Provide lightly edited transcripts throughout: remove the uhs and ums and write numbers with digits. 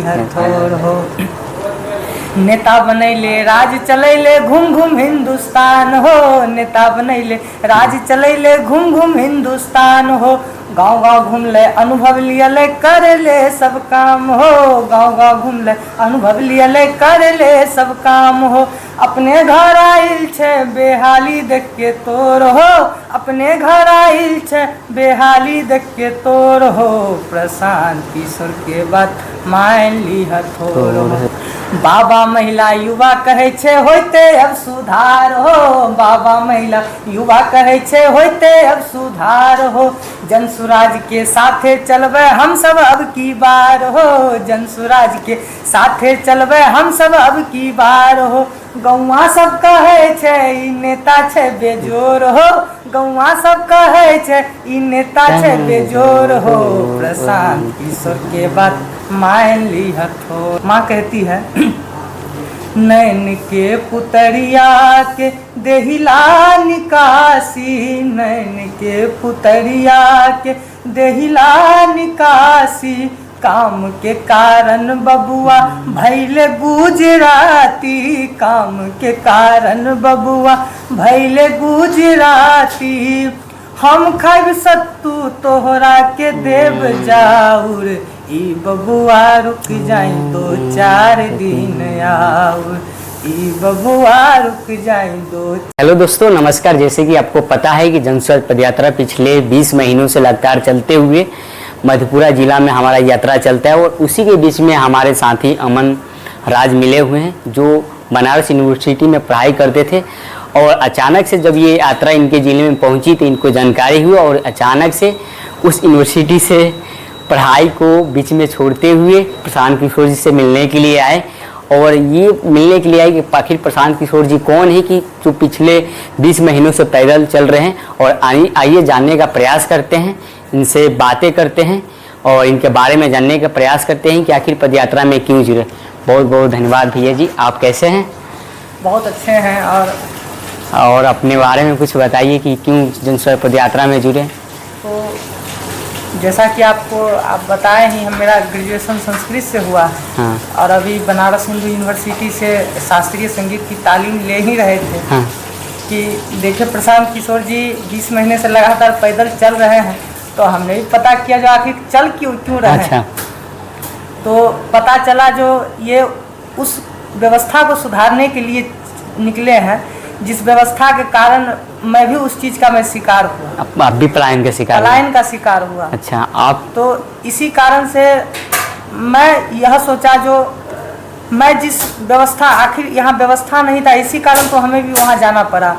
हथौर हो। नेता बनैले राज चलैले घूम घूम हिंदुस्तान हो, नेता बनैले राज चलैले घूम घूम हिंदुस्तान हो। गाँव गाँव घूमले अनुभव लियले कर ले सब काम हो, गाँव गाँव घूमले अनुभव लियले कर ले सब काम हो। अपने घर आइल छे बेहाली देख के तोर हो, अपने घर आइल छे बेहाली देख के तोर हो। प्रशांत किशोर के बात मान ली हथौर हो। बाबा महिला युवा कहे छे होते अब सुधार हो, बाबा महिला युवा कहे छे होते अब सुधार हो। जनसुराज के साथे चलबे हम सब अब की बार हो, जनसुराज के साथे चलबे हम सब अब की बार हो। गौवा सब कहे छे ई नेता छे बेजोर हो, गौवा सब कहे छे ई नेता छे बेजोर हो। प्रशांत किशोर के बात मान ली हथौर। माँ कहती है नैन के पुतरिया के देहिला निकासी, नैन के पुतरिया के देहिला निकासी। काम के कारण बबुआ भैले गुजराती, काम के कारण बबुआ भैले गुजराती। हम खाइब सत्तू तोहरा के देव जाऊर, ई बबुआ रुक जाई दो चार दिन आउर, ई बबुआ रुक जाई दो। हेलो दोस्तों, नमस्कार। जैसे कि आपको पता है कि जनस्वास्थ्य पदयात्रा पिछले 20 महीनों से लगातार चलते हुए मधेपुरा जिला में हमारा यात्रा चलता है, और उसी के बीच में हमारे साथी अमन राज मिले हुए हैं जो बनारस यूनिवर्सिटी में पढ़ाई करते थे। और अचानक से जब ये यात्रा इनके जिले में पहुंची तो इनको जानकारी हुई, और अचानक से उस यूनिवर्सिटी से पढ़ाई को बीच में छोड़ते हुए प्रशांत किशोर जी से मिलने के लिए आए। और ये मिलने के लिए आए कि आखिर प्रशांत किशोर जी कौन है कि जो पिछले 20 महीनों से पैदल चल रहे हैं। और आइए जानने का प्रयास करते हैं, इनसे बातें करते हैं और इनके बारे में जानने का प्रयास करते हैं कि आखिर पदयात्रा में क्यों जुड़े। बहुत बहुत धन्यवाद भैया जी। आप कैसे हैं? बहुत अच्छे हैं। और अपने बारे में कुछ बताइए कि क्यों जनस्वास्थ्य पदयात्रा में जुड़े। तो जैसा कि आपको आप बताए ही, मेरा ग्रेजुएशन संस्कृत से हुआ है। हाँ। और अभी बनारस हिंदू यूनिवर्सिटी से शास्त्रीय संगीत की तालीम ले ही रहे थे। हाँ। कि देखिए प्रशांत किशोर जी 20 महीने से लगातार पैदल चल रहे हैं, तो हमने भी पता किया जो आखिर चल क्यों रहे हैं। तो पता चला जो ये उस व्यवस्था को सुधारने के लिए निकले हैं, जिस व्यवस्था के कारण मैं भी उस चीज़ का मैं शिकार हुआ। आप भी पलायन का शिकार हुआ। अच्छा। आप तो इसी कारण से मैं यह सोचा जो मैं जिस व्यवस्था, आखिर यहाँ व्यवस्था नहीं था, इसी कारण तो हमें भी वहाँ जाना पड़ा।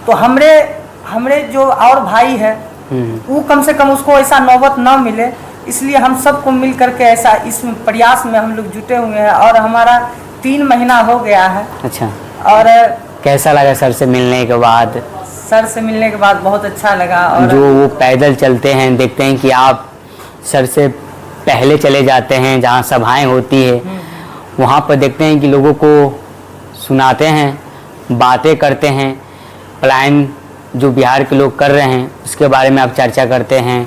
तो हमरे जो और भाई है वो कम से कम उसको ऐसा नौबत न मिले, इसलिए हम सबको मिल करके ऐसा इस प्रयास में हम लोग जुटे हुए हैं। और हमारा 3 महीना हो गया है। अच्छा। और कैसा लगा सर से मिलने के बाद? सर से मिलने के बाद बहुत अच्छा लगा। और जो वो पैदल चलते हैं, देखते हैं कि आप सर से पहले चले जाते हैं जहाँ सभाएं होती है, वहाँ पर देखते हैं कि लोगों को सुनाते हैं, बातें करते हैं। पलायन जो बिहार के लोग कर रहे हैं उसके बारे में आप चर्चा करते हैं,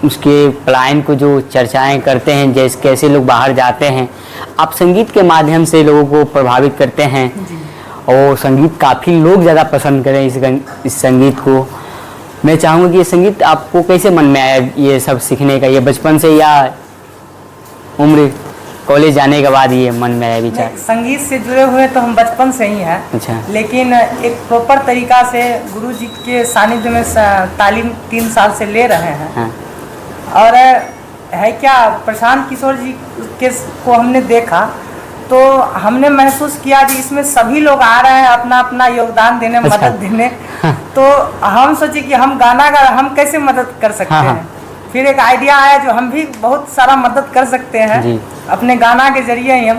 उसके पलायन को जो चर्चाएं करते हैं, जैसे कैसे लोग बाहर जाते हैं। आप संगीत के माध्यम से लोगों को प्रभावित करते हैं, और संगीत काफ़ी लोग ज़्यादा पसंद करें इस संगीत को। मैं चाहूँगा कि ये संगीत आपको कैसे मन में आया, ये सब सीखने का? ये बचपन से या उम्र कॉलेज जाने के बाद ये मन में आया विचार? संगीत से जुड़े हुए तो हम बचपन से ही हैं। अच्छा। लेकिन एक प्रॉपर तरीका से गुरुजी के सानिध्य में तालीम 3 साल से ले रहे हैं। हाँ। और है क्या, प्रशांत किशोर जी को हमने देखा तो हमने महसूस किया कि इसमें सभी लोग आ रहे हैं अपना अपना योगदान देने, अच्छा। मदद देने। हाँ। तो हम सोचे कि हम गाना गा, हम कैसे मदद कर सकते हाँ। हैं। फिर एक आइडिया आया जो हम भी बहुत सारा मदद कर सकते हैं जी। अपने गाना के जरिए ही। हम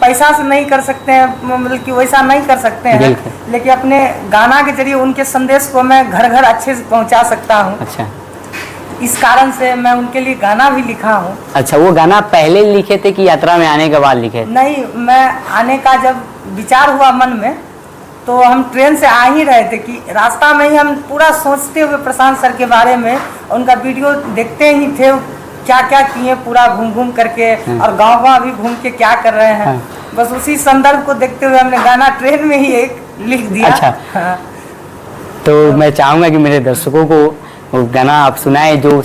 पैसा से नहीं कर सकते हैं, मतलब कि वैसा नहीं कर सकते हैं, लेकिन अपने गाना के जरिए उनके संदेश को मैं घर घर अच्छे से पहुंचा सकता हूं। अच्छा। इस कारण से मैं उनके लिए गाना भी लिखा हूँ। अच्छा, वो गाना पहले लिखे थे कि यात्रा में आने के बाद लिखे? नहीं, मैं आने का जब विचार हुआ मन में, तो हम ट्रेन से आ ही रहे थे कि रास्ता में ही हम पूरा सोचते हुए प्रशांत सर के बारे में, उनका वीडियो देखते ही थे क्या क्या किए पूरा घूम घूम करके, और गांव गांव भी घूम के क्या कर रहे हैं। बस उसी संदर्भ को देखते हुए हमने गाना ट्रेन में ही एक लिख दिया। अच्छा। हाँ। तो मैं चाहूँगा कि मेरे दर्शकों को वो गाना आप सुनाए जो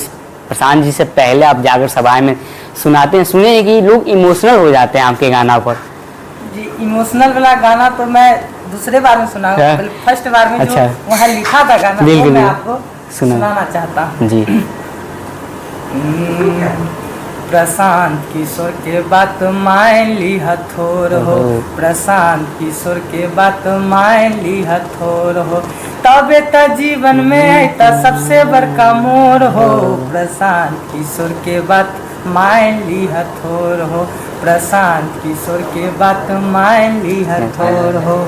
प्रशांत जी से पहले आप जाकर सभा में सुनाते हैं। सुने कि लोग इमोशनल हो जाते हैं आपके गाना पर। जी, इमोशनल वाला गाना तो मैं दूसरे बार में सुना, फर्स्ट बार में अच्छा। जो वहाँ लिखा था गाना वो मैं आपको सुनाना चाहता हूँ जी। प्रशांत किशोर के बात मान ली हथोर हो, प्रशांत किशोर के बात मान ली हथोर हो, तबे त जीवन में त सबसे बड़का मोर हो। प्रशांत किशोर के बात मान ली हथोर हो, प्रशांत किशोर के बात मान ली हथोर हो।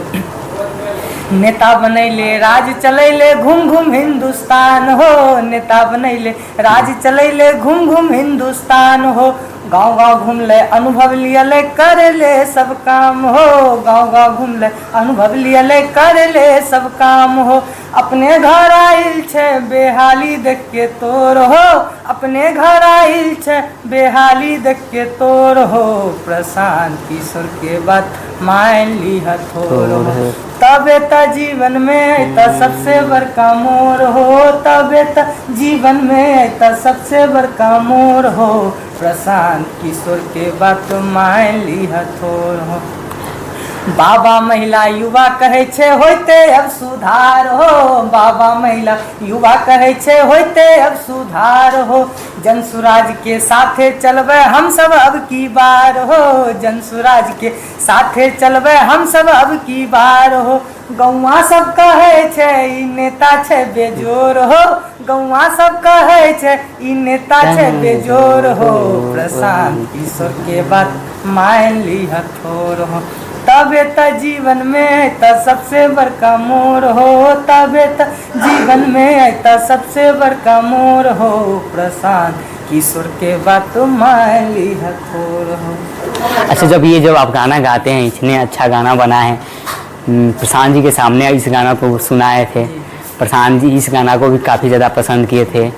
नेता बनैले राज चलैले घूम घूम हिंदुस्तान हो, नेता बनैले राज चलैले घूम घूम हिंदुस्तान हो, गांव गांव घूमले अनुभव लियले कर ले सब काम हो, गांव गांव घूमले अनुभव लियले कर ले सब काम हो। अपने घर आइल छे बेहाली देख के तोर हो, अपने घर आइल छे बेहाली देख के तोर हो, प्रशांत किशोर के बात मान ली हथोर हो, तबे त जीवन में त सबसे बड़का मोर हो, तबे त जीवन में त सबसे बड़का मोर हो, प्रशांत किशोर के बात मान ली हथोर हो। बाबा महिला युवा कहे छे होते अब सुधार हो, बाबा महिला युवा कहे छे होते अब सुधार हो, जनसुराज के साथे चलबे हम सब अब की बार हो, जनसुराज के साथे चलबे हम सब अब की बार हो। गौवा सब कहे छे ई नेता छे बेजोर हो, गौवा सब कहे छे ई नेता छे बेजोर हो, प्रशांत किशोर के बात मान ली हथोर हो, तबे त जीवन में त सबसे बड़का मोर हो, तबे त जीवन में त सबसे बड़का मोर हो, प्रशांत किशोर के बात मान ली हथोर हो। अच्छा, जब आप गाना गाते हैं, इतने अच्छा गाना बना है, प्रशांत जी के सामने इस गाना को सुनाए थे, प्रशांत जी इस गाना को भी काफ़ी ज़्यादा पसंद किए थे।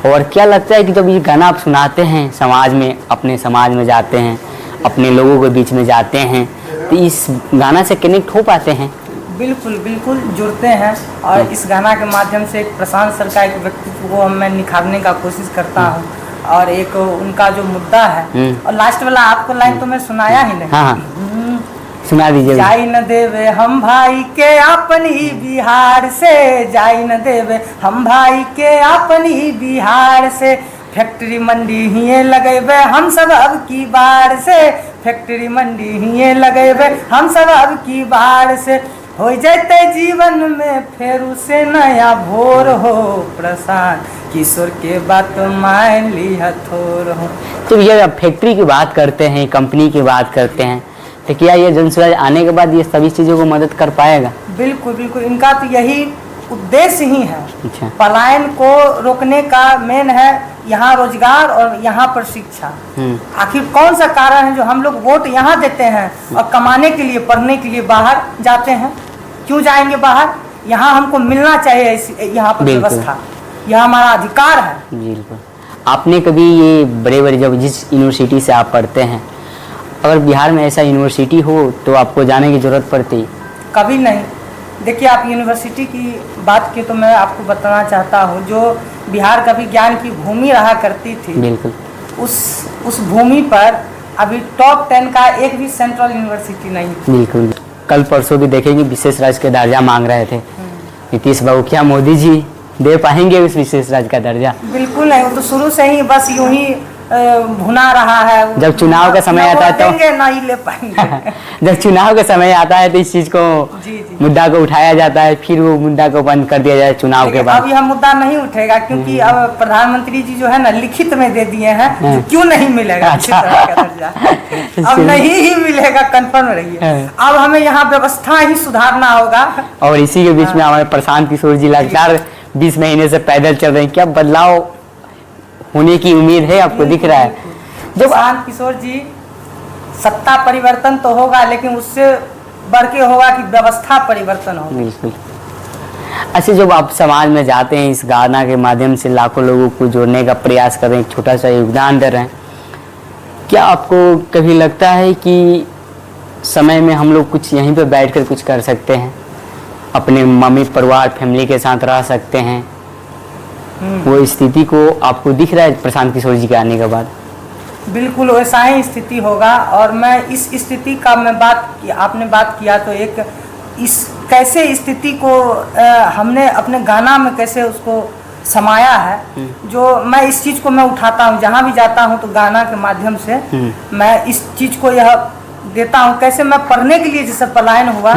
और क्या लगता है कि जब ये गाना आप सुनाते हैं समाज में, अपने समाज में जाते हैं, अपने लोगों के बीच में जाते हैं, तो इस गाना से कनेक्ट हो पाते हैं? बिल्कुल बिल्कुल जुड़ते हैं, और इस गाना के माध्यम से एक प्रशांत सर का एक व्यक्तित्व को मैं निखारने का कोशिश करता हूँ, और एक उनका जो मुद्दा है, और लास्ट वाला आपको लाइन तो मैं सुनाया ही नहीं। हाँ, सुना दीजिए। जाई न देवे हम भाई के अपनी बिहार से, जाई न देवे हम भाई के अपनी बिहार से, फैक्ट्री मंडी हिये लगेबे हम सब अब की बार से, फैक्ट्री मंडी हिये लगेबे हम सब अब की बार से, हो जैते जीवन में फेरू से नया भोर हो, प्रशांत किशोर के बात मान ली हथोर हो। तो ये अब फैक्ट्री की बात करते हैं, कंपनी की बात करते हैं, तो क्या ये जनसुराज आने के बाद ये सभी चीज़ों को मदद कर पाएगा? बिल्कुल बिल्कुल, इनका तो यही उद्देश्य ही है। अच्छा। पलायन को रोकने का मेन है यहाँ रोजगार और यहाँ पर शिक्षा। आखिर कौन सा कारण है जो हम लोग वोट यहाँ देते हैं और कमाने के लिए, पढ़ने के लिए बाहर जाते हैं? क्यों जाएंगे बाहर? यहाँ हमको मिलना चाहिए यहाँ पर व्यवस्था, यह हमारा अधिकार है। बिल्कुल। आपने कभी ये बड़े बड़े जब जिस यूनिवर्सिटी से आप पढ़ते हैं, अगर बिहार में ऐसा यूनिवर्सिटी हो तो आपको जाने की जरूरत पड़ती? कभी नहीं। देखिए, आप यूनिवर्सिटी की बात की तो मैं आपको बताना चाहता हूँ, जो बिहार का भी ज्ञान की भूमि रहा करती थी, बिल्कुल, उस भूमि पर अभी टॉप 10 का एक भी सेंट्रल यूनिवर्सिटी नहीं थी। बिल्कुल। कल परसों भी देखेंगे विशेष राज्य का दर्जा मांग रहे थे नीतीश बाबू, क्या मोदी जी दे पाएंगे उस विशेष राज्य का दर्जा? बिल्कुल नहीं, वो तो शुरू से ही बस यूं ही भुना रहा है। जब चुनाव का समय आता है तो नहीं ले पाएंगे। जब चुनाव का समय आता है तो इस चीज को, मुद्दा को उठाया जाता है, फिर वो मुद्दा को बंद कर दिया जाए चुनाव के बाद। अब यह मुद्दा नहीं उठेगा, क्योंकि अब प्रधानमंत्री जी जो है ना लिखित में दे दिए हैं, क्यों नहीं मिलेगा अच्छा। अब नहीं ही मिलेगा, कंफर्म रहिए। अब हमें यहाँ व्यवस्था ही सुधारना होगा। और इसी के बीच में हमारे प्रशांत किशोर जी लगातार 20 महीने से पैदल चल रहे हैं, क्या बदलाव होने की उम्मीद है आपको दिख रहा है? जब प्रशांत किशोर जी, सत्ता परिवर्तन तो होगा, लेकिन उससे बढ़ के होगा कि व्यवस्था परिवर्तन होगा। बिल्कुल। अच्छा, जब आप समाज में जाते हैं, इस गाना के माध्यम से लाखों लोगों को जोड़ने का प्रयास कर रहे हैं, एक छोटा सा योगदान दे रहे हैं, क्या आपको कभी लगता है कि समय में हम लोग कुछ यहीं पे बैठकर कुछ कर सकते हैं, अपने मम्मी परिवार फैमिली के साथ रह सकते हैं? वो स्थिति को आपको दिख रहा है प्रशांत किशोर जी के आने के बाद? बिल्कुल वैसा ही स्थिति होगा। और मैं इस स्थिति का आपने बात किया तो एक इस कैसे स्थिति को हमने अपने गाना में कैसे उसको समाया है, जो मैं इस चीज़ को मैं उठाता हूँ जहाँ भी जाता हूँ तो गाना के माध्यम से मैं इस चीज़ को यह देता हूँ। कैसे मैं पढ़ने के लिए जैसे पलायन हुआ,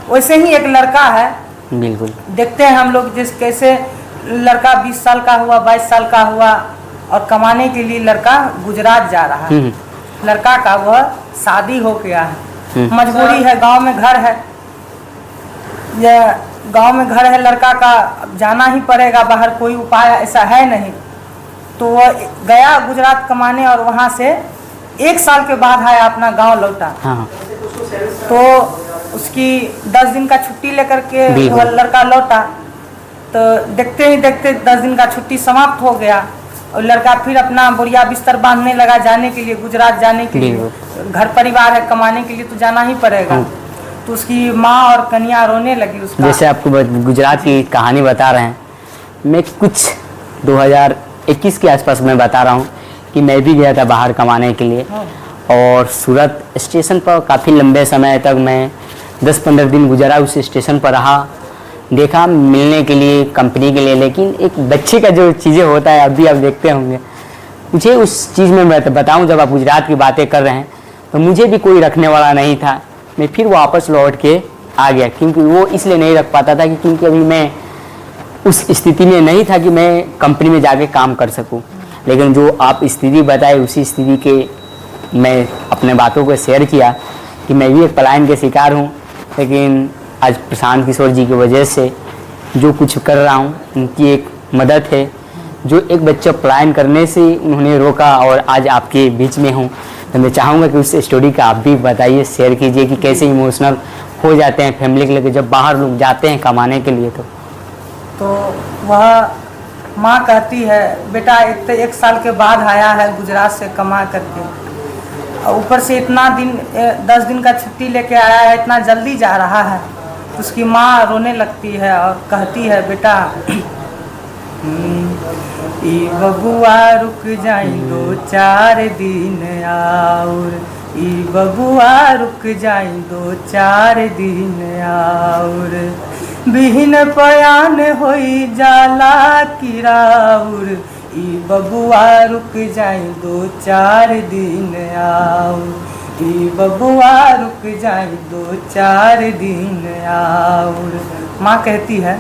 वैसे ही एक लड़का है, बिल्कुल देखते हैं हम लोग जिस कैसे लड़का 20 साल का हुआ, 22 साल का हुआ और कमाने के लिए लड़का गुजरात जा रहा है। लड़का का वह शादी हो गया है, मजबूरी है, गांव में घर है, यह गांव में घर है, लड़का का जाना ही पड़ेगा बाहर, कोई उपाय ऐसा है नहीं। तो वह गया गुजरात कमाने और वहाँ से 1 साल के बाद आया, अपना गांव लौटा। हाँ। तो उसकी 10 दिन का छुट्टी लेकर के वह लड़का लौटा, तो देखते ही देखते 10 दिन का छुट्टी समाप्त हो गया और लड़का फिर अपना बोरिया बिस्तर बांधने लगा जाने के लिए, गुजरात जाने के लिए। घर परिवार है, कमाने के लिए तो जाना ही पड़ेगा। तो उसकी माँ और कन्या रोने लगी उसका। जैसे आपको गुजरात की कहानी बता रहे हैं, मैं कुछ 2021 के आसपास मैं बता रहा हूँ कि मैं भी गया था बाहर कमाने के लिए और सूरत स्टेशन पर काफ़ी लंबे समय तक मैं 10-15 दिन गुजरा, उस स्टेशन पर रहा, देखा मिलने के लिए, कंपनी के लिए, लेकिन एक बच्चे का जो चीज़ें होता है अभी आप देखते होंगे, मुझे उस चीज़ में मैं बताऊँ, जब आप गुजरात की बातें कर रहे हैं तो मुझे भी कोई रखने वाला नहीं था। मैं फिर वापस लौट के आ गया, क्योंकि वो इसलिए नहीं रख पाता था कि क्योंकि अभी मैं उस स्थिति में नहीं था कि मैं कंपनी में जाके काम कर सकूं। लेकिन जो आप स्थिति बताए, उसी स्थिति के मैं अपने बातों को शेयर किया कि मैं भी एक पलायन के शिकार हूं, लेकिन आज प्रशांत किशोर जी की वजह से जो कुछ कर रहा हूं, उनकी एक मदद है, जो एक बच्चा पलायन करने से उन्होंने रोका और आज आपके बीच में हूं। तो मैं चाहूँगा कि उस स्टोरी का आप भी बताइए, शेयर कीजिए कि कैसे इमोशनल हो जाते हैं फैमिली के लेकर जब बाहर लोग जाते हैं कमाने के लिए। तो वह माँ कहती है, बेटा 1 साल के बाद आया है गुजरात से कमा करके, और ऊपर से इतना दिन 10 दिन का छुट्टी लेके आया है, इतना जल्दी जा रहा है। तो उसकी माँ रोने लगती है और कहती है, बेटा ई बबुआ रुक जाई 2-4 दिन और, ई बबुआ रुक जाई 2-4 दिन और, बिहिन पयान होई जाला किराउर, ई बबुआ रुक जाई 2-4 दिन और, ई बबुआ रुक जाई 2-4 दिन और। माँ कहती है,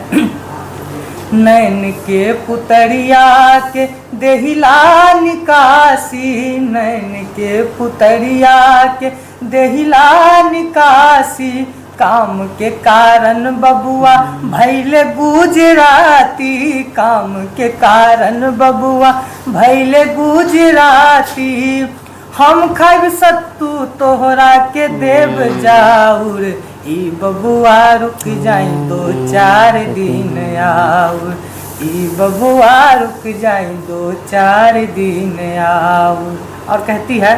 नैन के पुतरिया के देहिला निकासी, नैन के पुतरिया के देहिला निकासी, काम के कारण बबुआ भैले गुजराती, काम के कारण बबुआ भैले गुजराती, हम खाइब सत्तू तोहरा के देव जाऊर, ई बबुआ रुक जाई 2-4 दिन आउर, ई बबुआ रुक जाई 2-4 दिन आउर। और कहती है,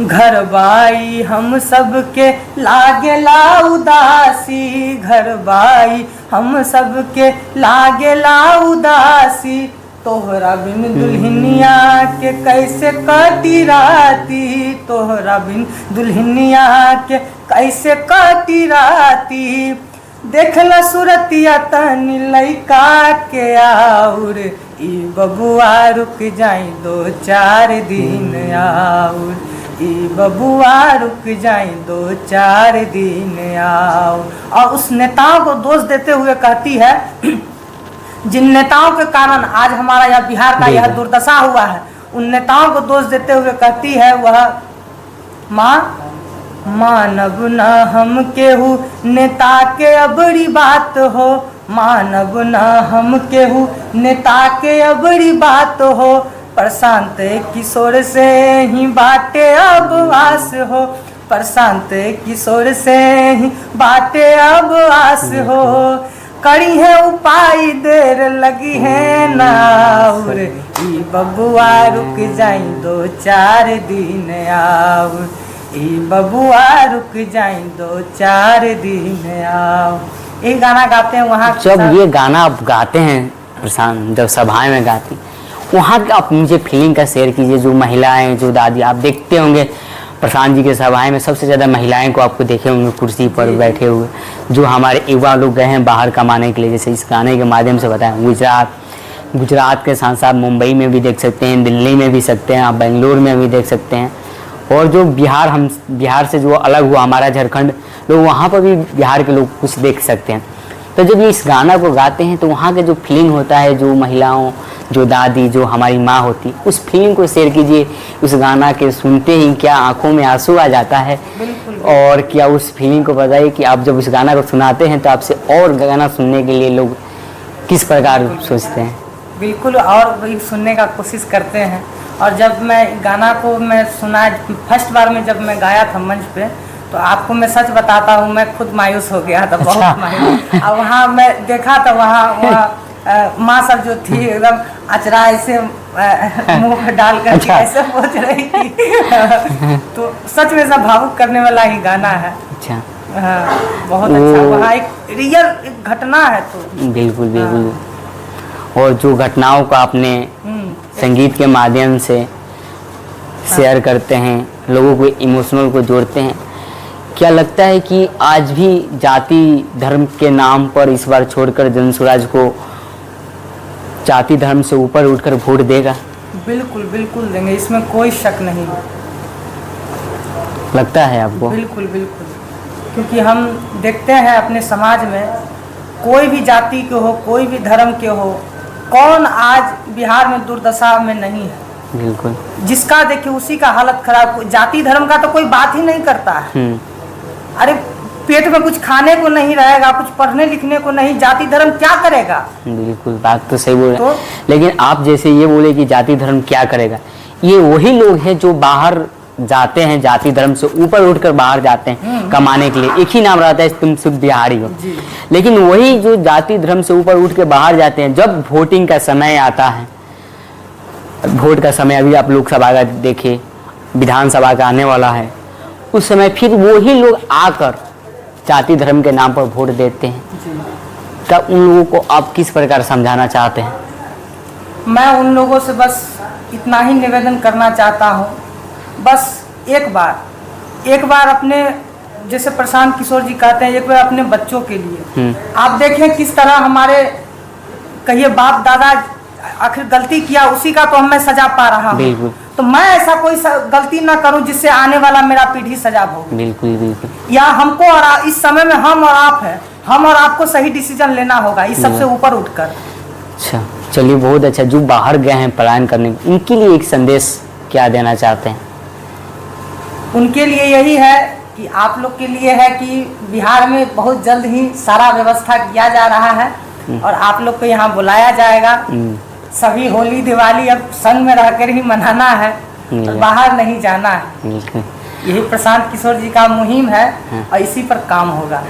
घर बाई हम सबके लागेला उदासी, घर बाई हम सबके लागेला उदासी, तोहरा बिन दुल्हनिया के कैसे कटी राती, तोहरा बिन दुल्हनिया के कैसे कटी राती, देखला सूरतिया तनी लइका के आउर, ई बबुआ रुक जाई 2-4 दिन आउर, ई बबुआ रुक जाई 2-4 दिन आउर। और उस नेताओं को दोष देते हुए कहती है, जिन नेताओं के कारण आज हमारा यह बिहार का यह दुर्दशा हुआ है, उन नेताओं को दोष देते हुए कहती है वह, माँ मानब न हम केहू नेता के अबड़ी बात हो, मानब न हम केहू नेता के अबड़ी बात हो, प्रशांत किशोर से ही बाटे अब आस हो, प्रशांत किशोर से ही बाटे अब आस हो, कड़ी है उपाय देर लगी है नाउर, ई बबुआ रुक जाई 2-4 दिन आओ, ई बबुआ रुक जाई 2-4 दिन आओ। ये गाना गाते हैं वहाँ। जब ये गाना आप गाते हैं प्रशांत, जब सभाएं में गाती, वहाँ का आप मुझे फीलिंग का शेयर कीजिए। जो महिलाएं, जो दादी, आप देखते होंगे प्रशांत जी के सभाएं में सबसे ज़्यादा महिलाएं को आपको देखे होंगे कुर्सी पर बैठे हुए। जो हमारे युवा लोग गए हैं बाहर कमाने के लिए, जैसे इस गाने के माध्यम से बताएं, गुजरात के साथ साथ मुंबई में भी देख सकते हैं, दिल्ली में भी सकते हैं, आप बेंगलोर में भी देख सकते हैं। और जो बिहार से जो अलग हुआ हमारा झारखंड, लोग वहाँ पर भी बिहार के लोग कुछ देख सकते हैं। तो जब ये इस गाना को गाते हैं तो वहाँ का जो फीलिंग होता है, जो महिलाओं, जो दादी, जो हमारी माँ होती, उस फीलिंग को शेयर कीजिए। उस गाना के सुनते ही क्या आंखों में आंसू आ जाता है, और क्या उस फीलिंग को बताइए कि आप जब उस गाना को सुनाते हैं तो आपसे और गाना सुनने के लिए लोग किस प्रकार सोचते हैं? बिल्कुल, और वही सुनने का कोशिश करते हैं। और जब मैं गाना को मैं सुना फर्स्ट बार में जब मैं गाया था मंच पे, तो आपको मैं सच बताता हूँ, मैं खुद मायूस हो गया था, बहुत मायूस। और वहाँ मैं देखा था, वहाँ माँ सब जो थी एकदम अचरा ऐसे मुंह डाल कर ऐसे पहुँच रही थी। तो सच में सब भावुक करने वाला ही गाना है। अच्छा, हाँ, बहुत अच्छा। वहाँ एक रियल एक घटना है। तो बिल्कुल बिल्कुल। और जो घटनाओं को आपने संगीत के माध्यम से शेयर करते हैं, लोगों को इमोशनल को जोड़ते हैं, क्या लगता है कि आज भी जाति धर्म के नाम पर इस बार छोड़कर जनसुराज को जाति धर्म से ऊपर उठकर वोट देगा? बिल्कुल बिल्कुल देंगे, इसमें कोई शक नहीं लगता है आपको? बिल्कुल बिल्कुल, क्योंकि हम देखते हैं अपने समाज में, कोई भी जाति के हो, कोई भी धर्म के हो, कौन आज बिहार में दुर्दशा में नहीं है। बिल्कुल, जिसका देखिए उसी का हालत खराब। जाति धर्म का तो कोई बात ही नहीं करता है। अरे पेट में कुछ खाने को नहीं रहेगा, कुछ पढ़ने लिखने को नहीं, जाति धर्म क्या करेगा? बिल्कुल, बात तो सही बोले। तो लेकिन आप जैसे ये बोले कि जाति धर्म क्या करेगा, ये वही लोग हैं जो बाहर जाते हैं, जाति धर्म से ऊपर उठकर बाहर जाते हैं कमाने के लिए। एक ही नाम रहता है, तुम शुद्ध बिहारी हो। लेकिन वही जो जाति धर्म से ऊपर उठ के बाहर जाते हैं, जब वोटिंग का समय आता है, वोट का समय अभी आप लोकसभा का देखिए, विधानसभा का आने वाला है, उस समय फिर वही लोग आकर जाति धर्म के नाम पर वोट देते हैं। क्या उन लोगों को आप किस प्रकार समझाना चाहते हैं? मैं उन लोगों से बस इतना ही निवेदन करना चाहता हूँ, बस एक बार अपने, जैसे प्रशांत किशोर जी कहते हैं, एक बार अपने बच्चों के लिए आप देखें किस तरह हमारे कहिए बाप दादा आखिर गलती किया, उसी का तो मैं सजा पा रहा हूँ। तो मैं ऐसा कोई गलती ना करूं जिससे आने वाला मेरा पीढ़ी सजा भोगे। बिल्कुल बिल्कुल। या हमको और इस समय में हम और आप हैं, हम और आपको सही डिसीजन लेना होगा इस सबसे ऊपर उठकर। अच्छा, चलिए, बहुत अच्छा। जो बाहर गए हैं पलायन करने, उनके लिए एक संदेश क्या देना चाहते हैं? उनके लिए यही है कि आप लोग के लिए है कि बिहार में बहुत जल्द ही सारा व्यवस्था किया जा रहा है और आप लोग को यहाँ बुलाया जाएगा। सभी होली दिवाली अब संग में रहकर ही मनाना है, तो बाहर नहीं जाना है। यही प्रशांत किशोर जी का मुहिम है और इसी पर काम होगा।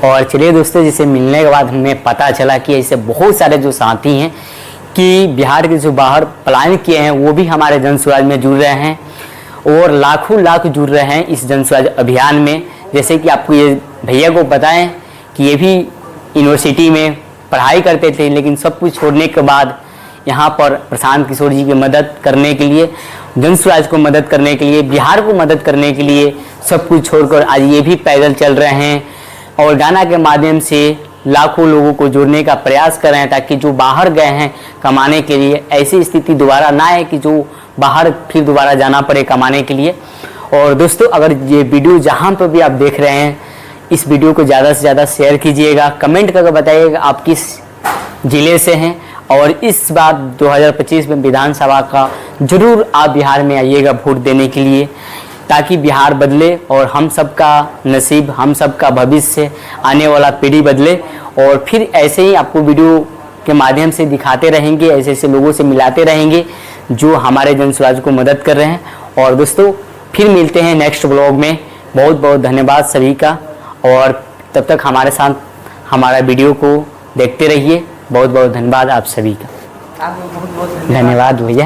और चलिए दोस्तों, जिसे मिलने के बाद हमें पता चला कि ऐसे बहुत सारे जो साथी हैं कि बिहार के जो बाहर पलायन किए हैं, वो भी हमारे जनसुराज में जुड़ रहे हैं और लाखों लाख जुड़ रहे हैं इस जनसुराज अभियान में। जैसे कि आपको ये भैया को बताएं कि ये भी यूनिवर्सिटी में पढ़ाई करते थे, लेकिन सब कुछ छोड़ने के बाद यहाँ पर प्रशांत किशोर जी की मदद करने के लिए, जनसुराज को मदद करने के लिए, बिहार को मदद करने के लिए सब कुछ छोड़कर आज ये भी पैदल चल रहे हैं और गाना के माध्यम से लाखों लोगों को जोड़ने का प्रयास कर रहे हैं, ताकि जो बाहर गए हैं कमाने के लिए ऐसी स्थिति दोबारा ना आए कि जो बाहर फिर दोबारा जाना पड़े कमाने के लिए। और दोस्तों, अगर ये वीडियो जहाँ पर भी आप देख रहे हैं, इस वीडियो को ज़्यादा से ज़्यादा शेयर कीजिएगा, कमेंट करके बताइएगा आप किस ज़िले से हैं और इस बार 2025 में विधानसभा का जरूर आप बिहार में आइएगा वोट देने के लिए, ताकि बिहार बदले और हम सबका नसीब, हम सबका भविष्य, आने वाला पीढ़ी बदले। और फिर ऐसे ही आपको वीडियो के माध्यम से दिखाते रहेंगे, ऐसे ऐसे लोगों से मिलाते रहेंगे जो हमारे जनसुराज को मदद कर रहे हैं। और दोस्तों, फिर मिलते हैं नेक्स्ट ब्लॉग में। बहुत बहुत धन्यवाद सभी का, और तब तक हमारे साथ हमारा वीडियो को देखते रहिए। बहुत बहुत धन्यवाद आप सभी का। आपको बहुत बहुत धन्यवाद। धन्यवाद भैया।